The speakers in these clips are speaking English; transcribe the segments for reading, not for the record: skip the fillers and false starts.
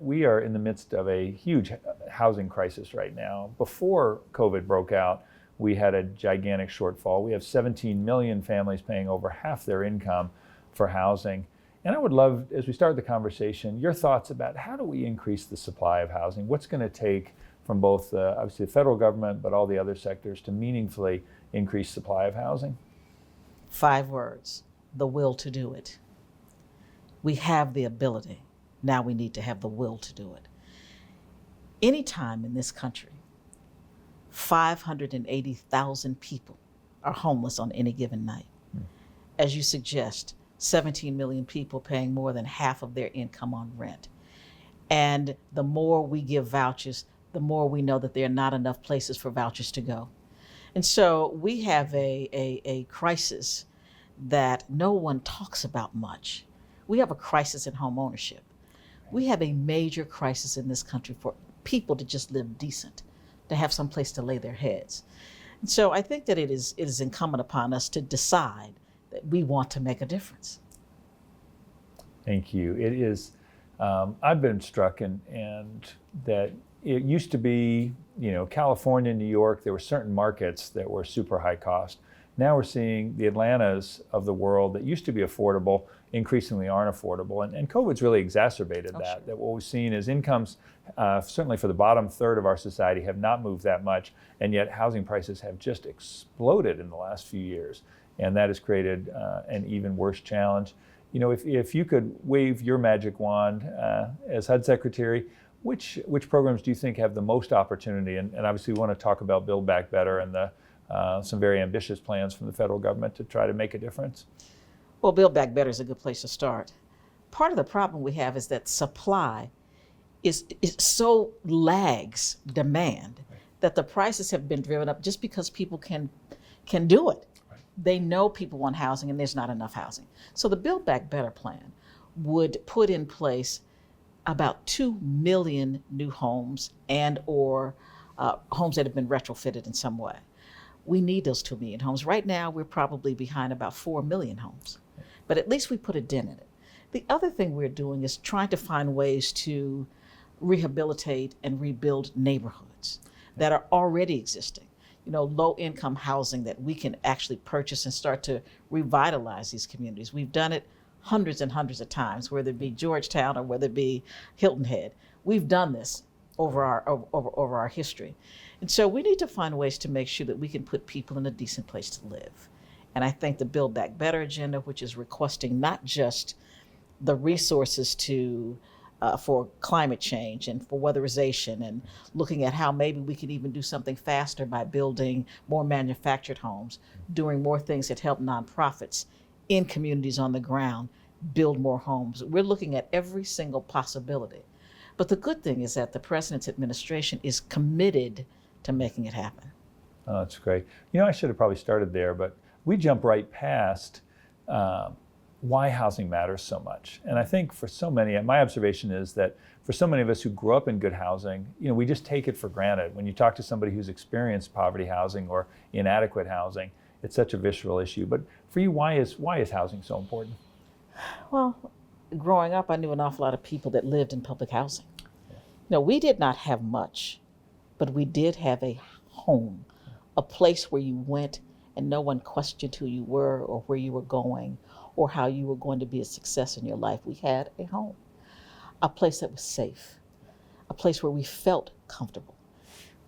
We are in the midst of a huge housing crisis right now. Before COVID broke out, we had a gigantic shortfall. We have 17 million families paying over half their income for housing. And I would love, as we start the conversation, your thoughts about how do we increase the supply of housing? What's going to take from both, obviously, the federal government, but all the other sectors to meaningfully increase supply of housing? 5 words: the will to do it. We have the ability. Now we need to have the will to do it. Anytime in this country, 580,000 people are homeless on any given night. As you suggest, 17 million people paying more than half of their income on rent. And the more we give vouchers, the more we know that there are not enough places for vouchers to go. And so we have a crisis that no one talks about much. We have a crisis in home ownership. We have a major crisis in this country for people to just live decent, to have some place to lay their heads. And so I think that it is incumbent upon us to decide that we want to make a difference. Thank you. It is, I've been struck and that it used to be, California, New York, there were certain markets that were super high cost. Now we're seeing the Atlantas of the world that used to be affordable increasingly aren't affordable. And COVID's really exacerbated that. Sure. That what we've seen is incomes, certainly for the bottom third of our society, have not moved that much. And yet housing prices have just exploded in the last few years. And that has created an even worse challenge. If you could wave your magic wand as HUD Secretary, which programs do you think have the most opportunity? And obviously we want to talk about Build Back Better and some very ambitious plans from the federal government to try to make a difference. Well, Build Back Better is a good place to start. Part of the problem we have is that supply is so lags demand that the prices have been driven up just because people can do it. Right. They know people want housing and there's not enough housing. So the Build Back Better plan would put in place about 2 million new homes and or homes that have been retrofitted in some way. We need those 2 million homes. Right now, we're probably behind about 4 million homes, but at least we put a dent in it. The other thing we're doing is trying to find ways to rehabilitate and rebuild neighborhoods that are already existing. Low-income housing that we can actually purchase and start to revitalize these communities. We've done it hundreds and hundreds of times, whether it be Georgetown or whether it be Hilton Head. We've done this over our history. And so we need to find ways to make sure that we can put people in a decent place to live. And I think the Build Back Better agenda, which is requesting not just the resources for climate change and for weatherization and looking at how maybe we can even do something faster by building more manufactured homes, doing more things that help nonprofits in communities on the ground build more homes. We're looking at every single possibility. But the good thing is that the president's administration is committed to making it happen. Oh, that's great. I should have probably started there, but we jump right past why housing matters so much. And I think for so many, my observation is that for so many of us who grew up in good housing, we just take it for granted. When you talk to somebody who's experienced poverty housing or inadequate housing, it's such a visceral issue. But for you, why is housing so important? Well, growing up, I knew an awful lot of people that lived in public housing. We did not have much, but we did have a home, a place where you went and no one questioned who you were or where you were going or how you were going to be a success in your life. We had a home, a place that was safe, a place where we felt comfortable.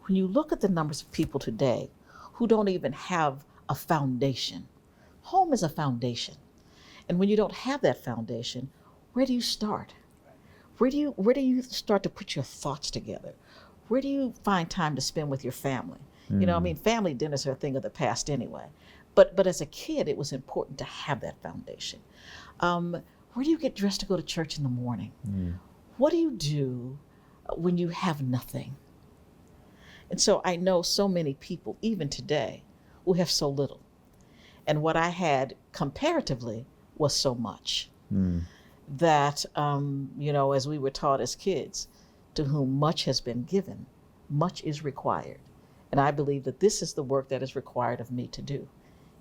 When you look at the numbers of people today who don't even have a foundation, home is a foundation. And when you don't have that foundation, where do you start? Where do you start to put your thoughts together? Where do you find time to spend with your family? Family dinners are a thing of the past anyway. But as a kid, it was important to have that foundation. Where do you get dressed to go to church in the morning? What do you do when you have nothing? And so I know so many people, even today, who have so little. And what I had comparatively was so much. That, as we were taught as kids, to whom much has been given, much is required. And I believe that this is the work that is required of me to do,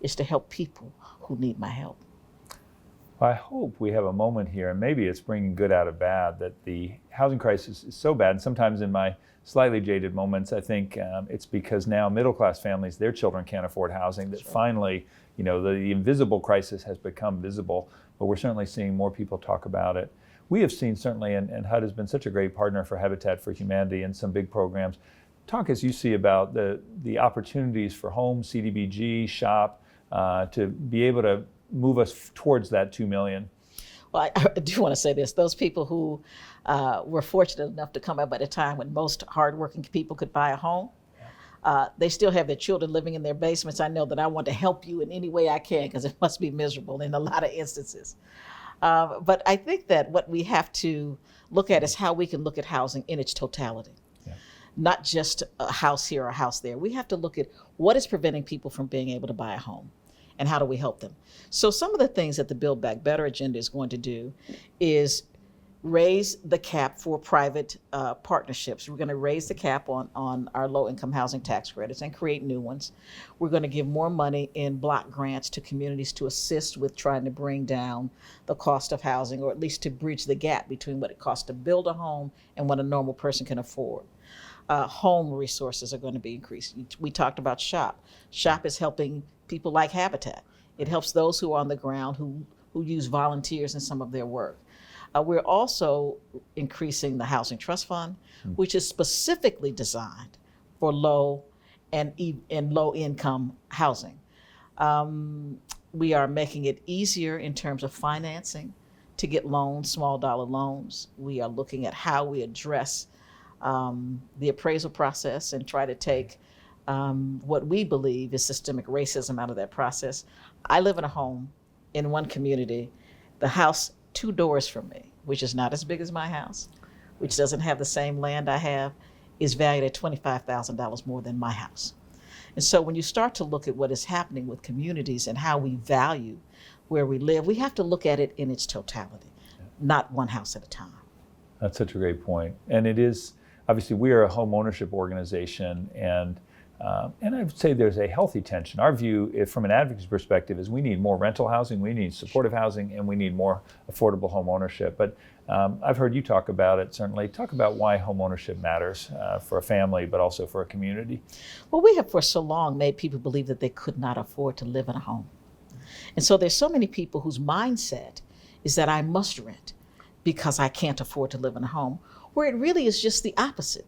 is to help people who need my help. I hope we have a moment here, and maybe it's bringing good out of bad, that the housing crisis is so bad. And sometimes in my slightly jaded moments, I think it's because now middle-class families, their children can't afford housing, that finally, the invisible crisis has become visible, but we're certainly seeing more people talk about it. We have seen certainly, and HUD has been such a great partner for Habitat for Humanity and some big programs. Talk as you see about the opportunities for home, CDBG, SHOP, to be able to move us towards that 2 million. Well, I do want to say this. Those people who were fortunate enough to come up at a time when most hardworking people could buy a home, they still have their children living in their basements. I know that I want to help you in any way I can, because it must be miserable in a lot of instances. But I think that what we have to look at is how we can look at housing in its totality. Not just a house here or a house there. We have to look at what is preventing people from being able to buy a home, and how do we help them. So some of the things that the Build Back Better agenda is going to do is raise the cap for private partnerships. We're going to raise the cap on our low-income housing tax credits and create new ones. We're going to give more money in block grants to communities to assist with trying to bring down the cost of housing, or at least to bridge the gap between what it costs to build a home and what a normal person can afford. Home resources are going to be increased. We talked about SHOP. SHOP is helping people like Habitat. It helps those who are on the ground who use volunteers in some of their work. We're also increasing the Housing Trust Fund, which is specifically designed for low and low income housing. We are making it easier in terms of financing to get loans, small dollar loans. We are looking at how we address the appraisal process and try to take what we believe is systemic racism out of that process. I live in a home in one community, the house 2 doors from me, which is not as big as my house, which doesn't have the same land I have, is valued at $25,000 more than my house. And so when you start to look at what is happening with communities and how we value where we live, we have to look at it in its totality, not one house at a time. That's such a great point. And it is, obviously, we are a home ownership organization, and I would say there's a healthy tension. Our view, from an advocacy perspective, is we need more rental housing, we need supportive housing, and we need more affordable home ownership. But I've heard you talk about it, certainly. Talk about why home ownership matters for a family, but also for a community. Well, we have for so long made people believe that they could not afford to live in a home. And so there's so many people whose mindset is that I must rent because I can't afford to live in a home, where it really is just the opposite.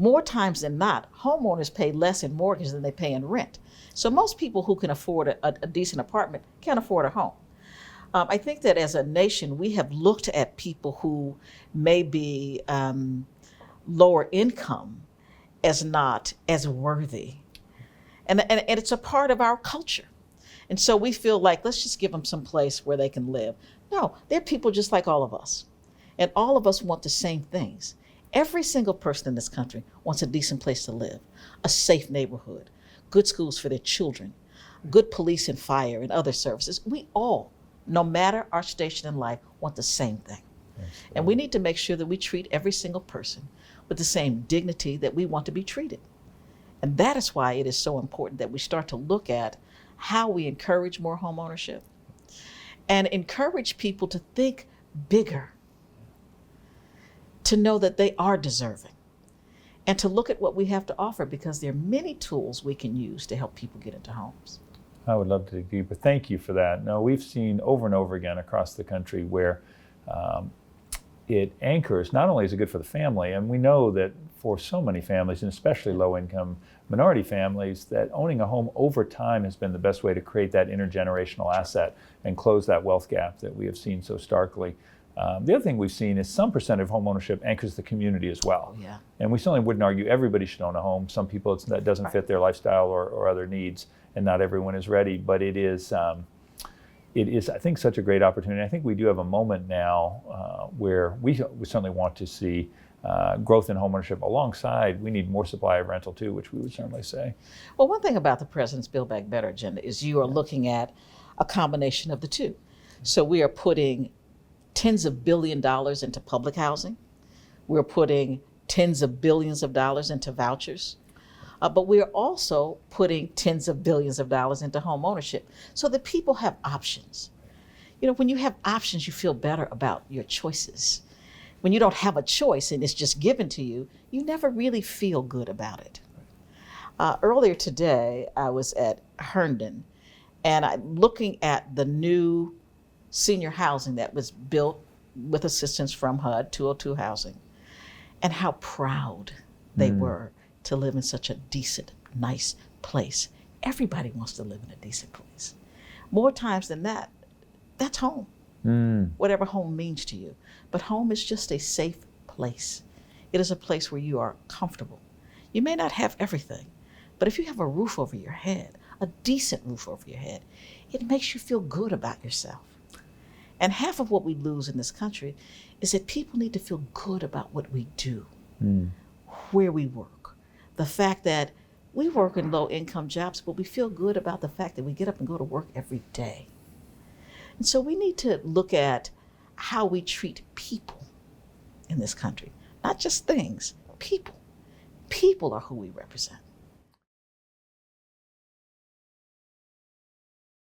More times than not, homeowners pay less in mortgage than they pay in rent. So most people who can afford a decent apartment can't afford a home. I think that as a nation, we have looked at people who may be lower income as not as worthy. And it's a part of our culture. And so we feel like, let's just give them some place where they can live. No, they're people just like all of us. And all of us want the same things. Every single person in this country wants a decent place to live, a safe neighborhood, good schools for their children, good police and fire and other services. We all, no matter our station in life, want the same thing. And we need to make sure that we treat every single person with the same dignity that we want to be treated. And that is why it is so important that we start to look at how we encourage more home ownership and encourage people to think bigger, to know that they are deserving, and to look at what we have to offer, because there are many tools we can use to help people get into homes. I would love to dig deeper. Thank you for that. No, we've seen over and over again across the country where it anchors, not only is it good for the family, and we know that for so many families, and especially low-income minority families, that owning a home over time has been the best way to create that intergenerational asset and close that wealth gap that we have seen so starkly. The other thing we've seen is some percent of home ownership anchors the community as well. Yeah. And we certainly wouldn't argue everybody should own a home. Some people, that doesn't fit their lifestyle or other needs, and not everyone is ready. But it is, I think, such a great opportunity. I think we do have a moment now where we certainly want to see growth in home ownership alongside. We need more supply of rental too, which we would certainly say. Well, one thing about the President's Build Back Better agenda is you are looking at a combination of the two. So we are putting tens of billions of dollars into public housing. We're putting tens of billions of dollars into vouchers. But we're also putting tens of billions of dollars into home ownership so that people have options. When you have options, you feel better about your choices. When you don't have a choice and it's just given to you, you never really feel good about it. Earlier today, I was at Herndon, and I'm looking at the new senior housing that was built with assistance from HUD, 202 housing, and how proud they were to live in such a decent, nice place. Everybody wants to live in a decent place. More times than that, that's home, whatever home means to you. But home is just a safe place. It is a place where you are comfortable. You may not have everything, but if you have a roof over your head, a decent roof over your head, it makes you feel good about yourself. And half of what we lose in this country is that people need to feel good about what we do, where we work. The fact that we work in low-income jobs, but we feel good about the fact that we get up and go to work every day. And so we need to look at how we treat people in this country, not just things, people. People are who we represent.